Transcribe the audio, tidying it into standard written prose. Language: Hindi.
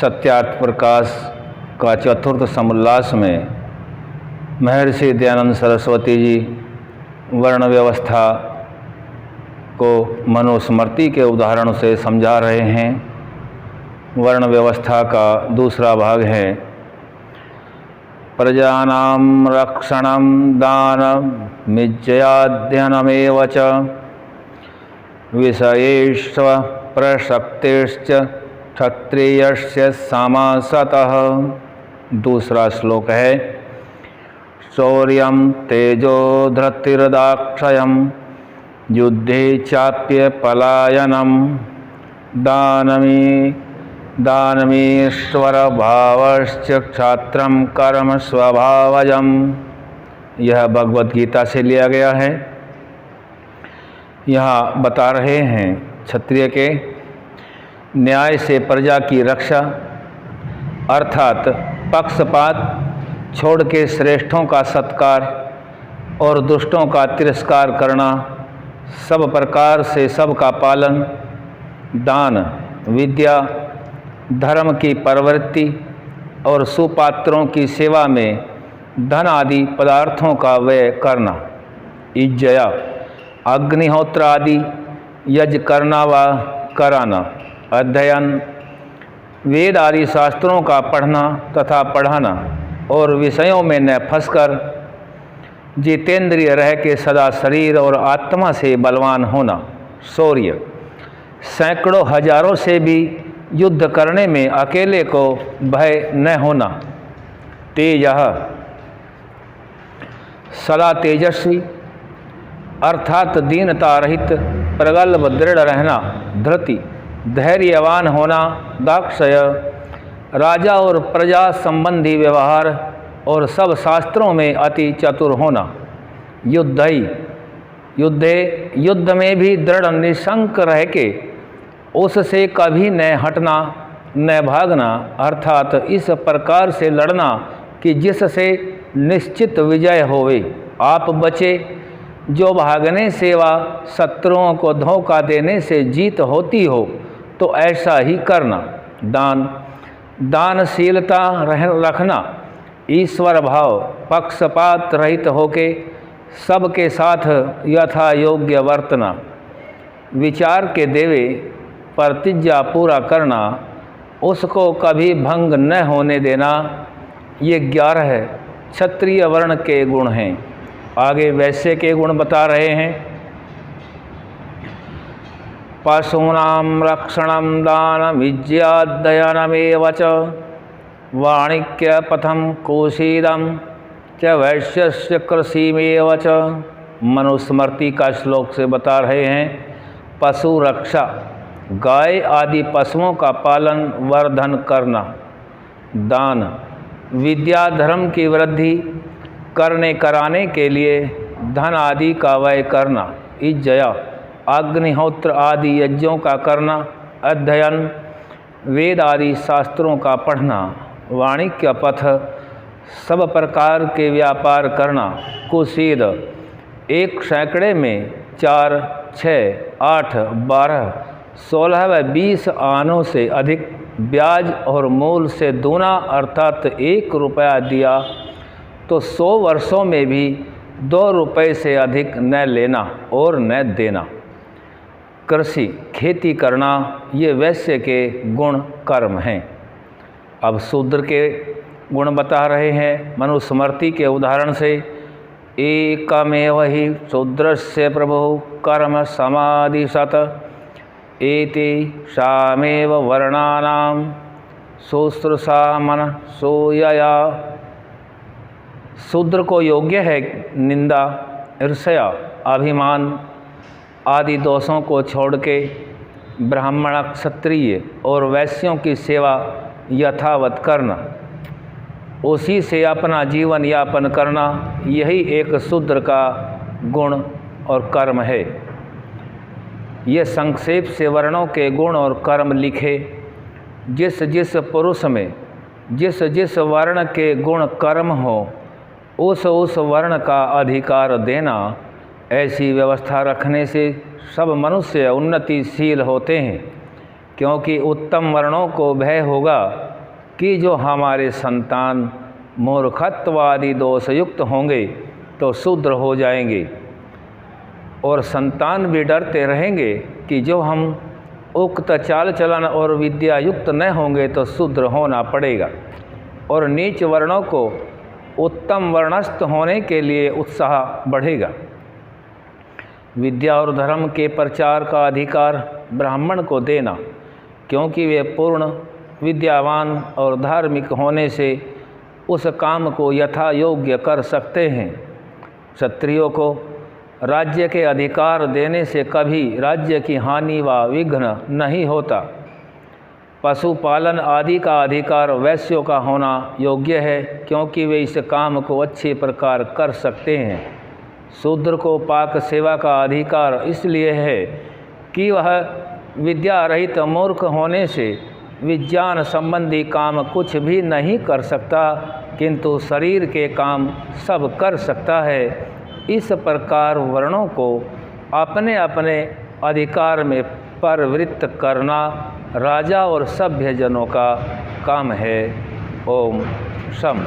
सत्यार्थ प्रकाश का चतुर्थ समोल्लास में महर्षि दयानंद सरस्वती जी वर्ण व्यवस्था को मनुस्मृति के उदाहरण से समझा रहे हैं। वर्ण व्यवस्था का दूसरा भाग है प्रजानां रक्षणं दानमिज्जयाध्ययनमेव च विषयेष्व प्रसक्तिश्च क्षत्रियस्य समासतः। दूसरा श्लोक है शौर्यं तेजो धृतिर्दाक्षयं युद्धे चाप्य पलायनं दानमीश्वर भावश्च क्षात्रं कर्म स्वभावजम्। यह भगवद गीता से लिया गया है। यहाँ बता रहे हैं क्षत्रिय के न्याय से प्रजा की रक्षा अर्थात पक्षपात छोड़ के श्रेष्ठों का सत्कार और दुष्टों का तिरस्कार करना, सब प्रकार से सबका पालन, दान, विद्या, धर्म की प्रवृत्ति और सुपात्रों की सेवा में धन आदि पदार्थों का व्यय करना, इज्जया अग्निहोत्र आदि यज्ञ करना व कराना, अध्ययन वेद आदि शास्त्रों का पढ़ना तथा पढ़ाना और विषयों में न फंसकर जितेंद्रिय रह के सदा शरीर और आत्मा से बलवान होना, शौर्य सैकड़ों हजारों से भी युद्ध करने में अकेले को भय न होना, तेजः सदा तेजस्वी अर्थात दीनता रहित प्रगल्भ दृढ़ रहना, धृति धैर्यवान होना, दाक्षय राजा और प्रजा संबंधी व्यवहार और सब शास्त्रों में अति चतुर होना, युद्ध में भी दृढ़ निशंक रह के उससे कभी न हटना न भागना, अर्थात इस प्रकार से लड़ना कि जिससे निश्चित विजय होवे। आप बचे जो भागने से व शत्रुओं को धोखा देने से जीत होती हो तो ऐसा ही करना। दानशीलता रखना, ईश्वर भाव, पक्षपात रहित होके सबके साथ यथा योग्य वर्तना, विचार के देवे प्रतिज्ञा पूरा करना, उसको कभी भंग न होने देना। ये 11 क्षत्रिय वर्ण के गुण हैं। आगे वैश्य के गुण बता रहे हैं। पशूनां रक्षणं दानमिज्जयाध्ययनमेव च वाणिज्यपथं कोशीदं च वैश्यस्य कृषिमेव च। मनुस्मृति का श्लोक से बता रहे हैं पशु रक्षा, गाय आदि पशुओं का पालन वर्धन करना, दान विद्या धर्म की वृद्धि करने कराने के लिए धन आदि का व्यय करना, इज्जया अग्निहोत्र आदि यज्ञों का करना, अध्ययन वेद आदि शास्त्रों का पढ़ना, वाणिज्य पथ सब प्रकार के व्यापार करना, कुशीद एक सैकड़े में 4, 6, 8, 12, 16 व 20 आनों से अधिक ब्याज और मूल से दूना अर्थात 1 रुपया दिया तो 100 वर्षों में भी 2 रुपये से अधिक न लेना और न देना। कृषि खेती करना, ये वैश्य के गुण कर्म हैं। अब शूद्र के गुण बता रहे हैं मनुस्मृति के उदाहरण से। एकमेव हि शूद्रस्य प्रभु कर्म समादिशत एति सामेव वर्णानां शुश्रूषा मनसूयया। शूद्र को योग्य है निंदा, ईर्ष्या, अभिमान आदि दोषों को छोड़ के ब्राह्मण, क्षत्रिय और वैश्यों की सेवा यथावत करना, उसी से अपना जीवन यापन करना, यही एक शूद्र का गुण और कर्म है। ये संक्षेप से वर्णों के गुण और कर्म लिखे। जिस जिस पुरुष में जिस जिस वर्ण के गुण कर्म हो उस वर्ण का अधिकार देना, ऐसी व्यवस्था रखने से सब मनुष्य उन्नतिशील होते हैं, क्योंकि उत्तम वर्णों को भय होगा कि जो हमारे संतान मूर्खत्वादि दोषयुक्त होंगे तो शूद्र हो जाएंगे, और संतान भी डरते रहेंगे कि जो हम उक्त चाल चलन और विद्या युक्त न होंगे तो शूद्र होना पड़ेगा, और नीच वर्णों को उत्तम वर्णस्थ होने के लिए उत्साह बढ़ेगा। विद्या और धर्म के प्रचार का अधिकार ब्राह्मण को देना, क्योंकि वे पूर्ण विद्यावान और धार्मिक होने से उस काम को यथा योग्य कर सकते हैं। क्षत्रियों को राज्य के अधिकार देने से कभी राज्य की हानि व विघ्न नहीं होता। पशुपालन आदि का अधिकार वैश्यों का होना योग्य है, क्योंकि वे इस काम को अच्छे प्रकार कर सकते हैं। शूद्र को पाक सेवा का अधिकार इसलिए है कि वह विद्या रहित मूर्ख होने से विज्ञान संबंधी काम कुछ भी नहीं कर सकता, किंतु शरीर के काम सब कर सकता है। इस प्रकार वर्णों को अपने अपने अधिकार में प्रवृत्त करना राजा और सभ्य जनों का काम है। ओम शम।